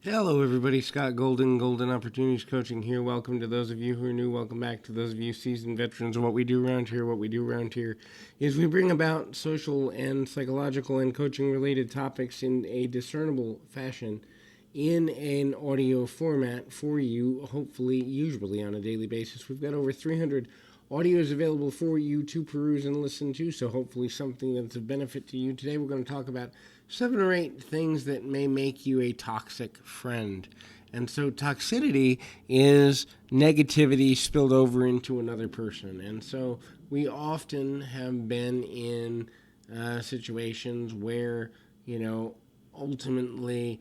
Hello, everybody. Scott Golden, Golden Opportunities Coaching here. Welcome to those of you who are new. Welcome back to those of you seasoned veterans. And what we do around here, is we bring about social and psychological and coaching related topics in a discernible fashion in an audio format for you, hopefully, usually on a daily basis. We've got over 300 audios available for you to peruse and listen to, so hopefully something that's of benefit to you. Today we're going to talk about 7 or 8 things that may make you a toxic friend. And so toxicity is negativity spilled over into another person. And so we often have been in situations where, ultimately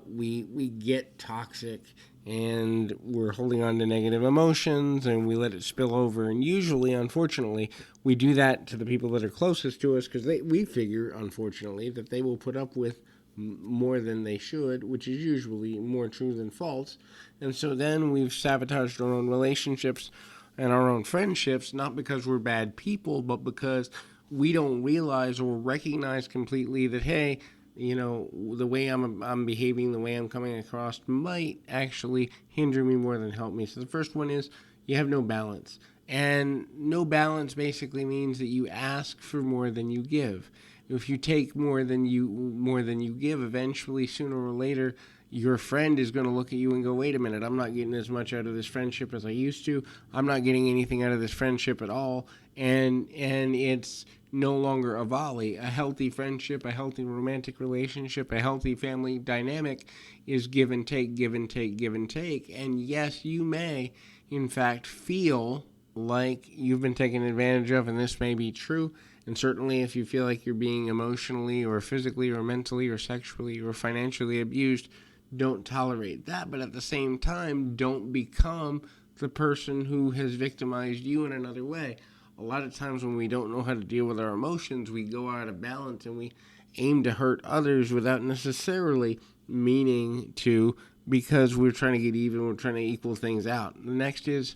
we get toxic and we're holding on to negative emotions and we let it spill over. And usually, unfortunately, we do that to the people that are closest to us because we figure, unfortunately, that they will put up with more than they should, which is usually more true than false. And so then we've sabotaged our own relationships and our own friendships, not because we're bad people, but because we don't realize or recognize completely that, hey, the way I'm behaving, the way I'm coming across might actually hinder me more than help me. So the first one is you have no balance. And no balance basically means that you ask for more than you give. If you take more than you give, eventually, sooner or later, your friend is going to look at you and go, wait a minute, I'm not getting as much out of this friendship as I used to. I'm not getting anything out of this friendship at all. And it's no longer a volley. A healthy friendship, a healthy romantic relationship, a healthy family dynamic is give and take, give and take, give and take. And yes, you may, in fact, feel like you've been taken advantage of, and this may be true. And certainly if you feel like you're being emotionally or physically or mentally or sexually or financially abused, don't tolerate that. But at the same time, don't become the person who has victimized you in another way. A lot of times when we don't know how to deal with our emotions, we go out of balance and we aim to hurt others without necessarily meaning to, because we're trying to get even, we're trying to equal things out. The next is,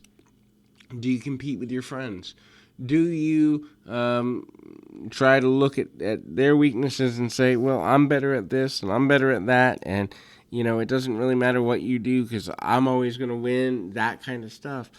do you compete with your friends? Do you try to look at their weaknesses and say, well, I'm better at this and I'm better at that, and it doesn't really matter what you do because I'm always going to win, that kind of stuff.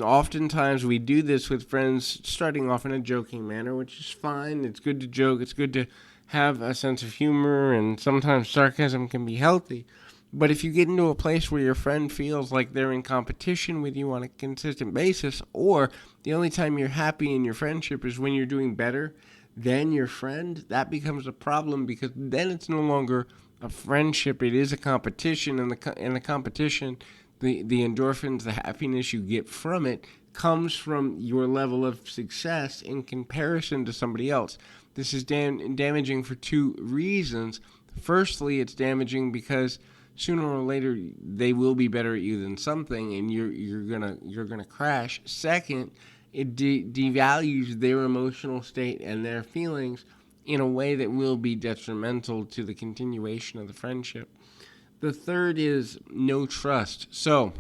Oftentimes we do this with friends starting off in a joking manner, which is fine. It's good to joke. It's good to have a sense of humor, and sometimes sarcasm can be healthy. But if you get into a place where your friend feels like they're in competition with you on a consistent basis, or the only time you're happy in your friendship is when you're doing better than your friend, that becomes a problem because then it's no longer a friendship. It is a competition, and the competition, the endorphins, the happiness you get from it comes from your level of success in comparison to somebody else. This is damaging for 2 reasons. Firstly, it's damaging because sooner or later they will be better at you than something, and you're gonna crash. Second, it devalues their emotional state and their feelings in a way that will be detrimental to the continuation of the friendship. The third is no trust. So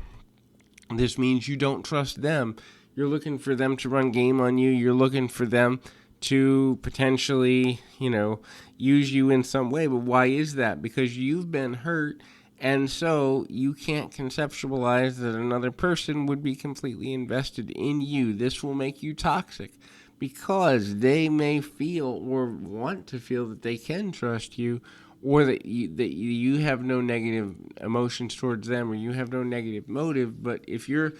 this means you don't trust them. You're looking for them to run game on you. You're looking for them to potentially, use you in some way. But why is that? Because you've been hurt, and so you can't conceptualize that another person would be completely invested in you. This will make you toxic because they may feel or want to feel that they can trust you, or that you have no negative emotions towards them, or you have no negative motive. But if you're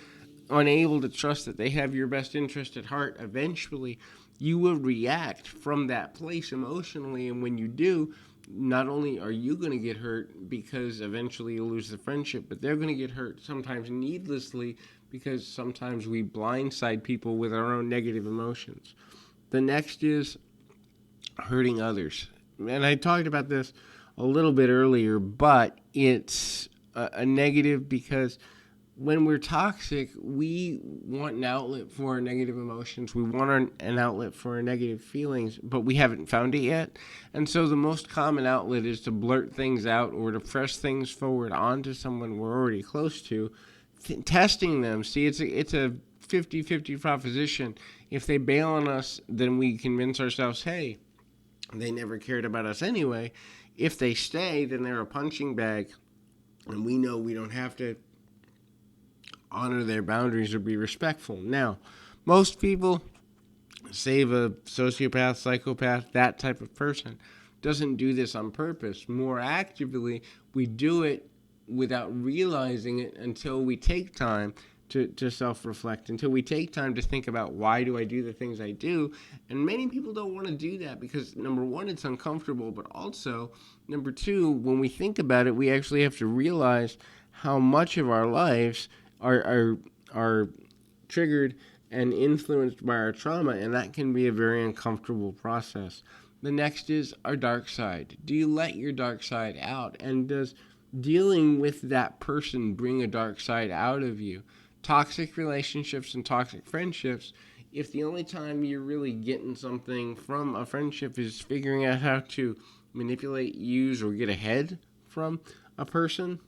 unable to trust that they have your best interest at heart, eventually you will react from that place emotionally. And when you do, not only are you going to get hurt because eventually you'll lose the friendship, but they're going to get hurt sometimes needlessly because sometimes we blindside people with our own negative emotions. The next is hurting others. And I talked about this a little bit earlier, but it's a negative because when we're toxic, we want an outlet for our negative emotions. We want an outlet for our negative feelings, but we haven't found it yet. And so the most common outlet is to blurt things out or to press things forward onto someone we're already close to, testing them. See, it's a 50-50 proposition. If they bail on us, then we convince ourselves, hey, they never cared about us anyway. If they stay, then they're a punching bag And we know we don't have to honor their boundaries or be respectful. Now, most people, save a sociopath, psychopath, that type of person, doesn't do this on purpose. More actively, we do it without realizing it until we take time to self-reflect, until we take time to think about, why do I do the things I do? And many people don't want to do that because, number one, it's uncomfortable, but also, number two, when we think about it, we actually have to realize how much of our lives are triggered and influenced by our trauma, and that can be a very uncomfortable process. The next is our dark side. Do you let your dark side out? And does dealing with that person bring a dark side out of you? Toxic relationships and toxic friendships, if the only time you're really getting something from a friendship is figuring out how to manipulate, use, or get ahead from a person,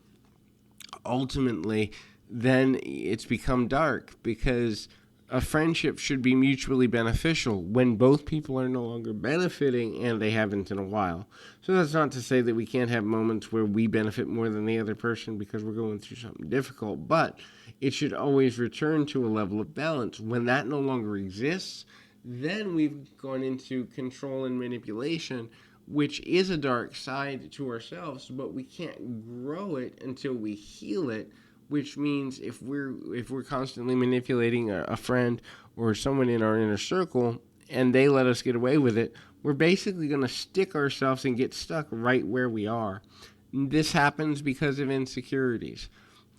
ultimately, then it's become dark, because a friendship should be mutually beneficial when both people are no longer benefiting, and they haven't in a while. So that's not to say that we can't have moments where we benefit more than the other person because we're going through something difficult, but it should always return to a level of balance. When that no longer exists, then we've gone into control and manipulation, which is a dark side to ourselves, but we can't grow it until we heal it. Which means if we're constantly manipulating a friend or someone in our inner circle, and they let us get away with it, we're basically going to stick ourselves and get stuck right where we are. This happens because of insecurities.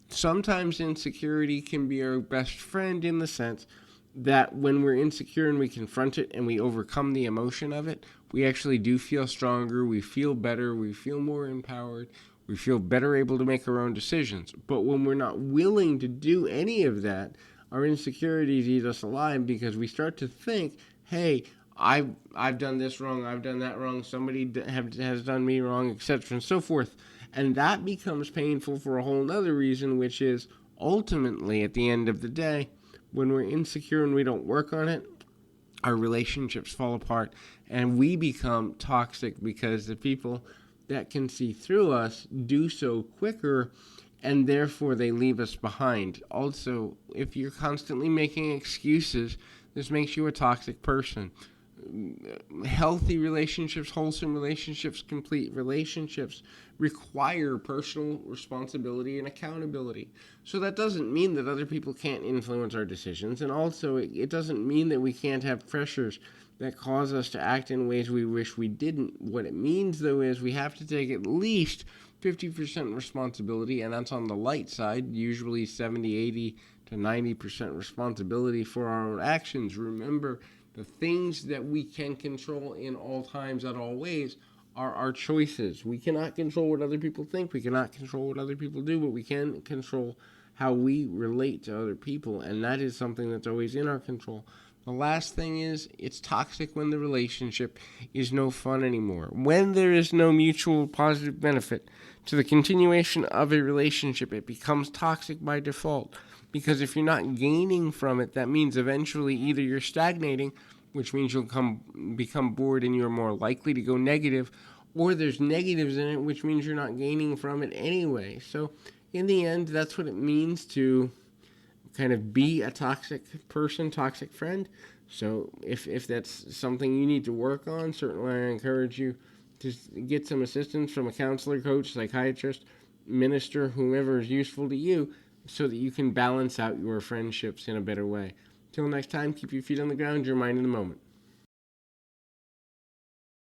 Sometimes insecurity can be our best friend, in the sense that when we're insecure and we confront it and we overcome the emotion of it, we actually do feel stronger, we feel better, we feel more empowered, we feel better able to make our own decisions. But when we're not willing to do any of that, our insecurities eat us alive, because we start to think, hey, I've done this wrong, I've done that wrong, somebody has done me wrong, etc. and so forth. And that becomes painful for a whole other reason, which is ultimately, at the end of the day, when we're insecure and we don't work on it, our relationships fall apart and we become toxic, because the people that can see through us do so quicker, and therefore they leave us behind. Also, if you're constantly making excuses, this makes you a toxic person. Healthy relationships, wholesome relationships, complete relationships require personal responsibility and accountability. So that doesn't mean that other people can't influence our decisions, and also it doesn't mean that we can't have pressures that cause us to act in ways we wish we didn't. What it means, though, is we have to take at least 50% responsibility, and that's on the light side, usually 70, 80 to 90% responsibility for our own actions. Remember, the things that we can control in all times, at all ways, are our choices. We cannot control what other people think. We cannot control what other people do, but we can control how we relate to other people, and that is something that's always in our control. The last thing is, it's toxic when the relationship is no fun anymore. When there is no mutual positive benefit to the continuation of a relationship, it becomes toxic by default. Because if you're not gaining from it, that means eventually either you're stagnating, which means you'll become bored and you're more likely to go negative, or there's negatives in it, which means you're not gaining from it anyway. So in the end, that's what it means to kind of be a toxic person, toxic friend. So if that's something you need to work on, certainly I encourage you to get some assistance from a counselor, coach, psychiatrist, minister, whomever is useful to you, so that you can balance out your friendships in a better way. Till next time, keep your feet on the ground, your mind in the moment.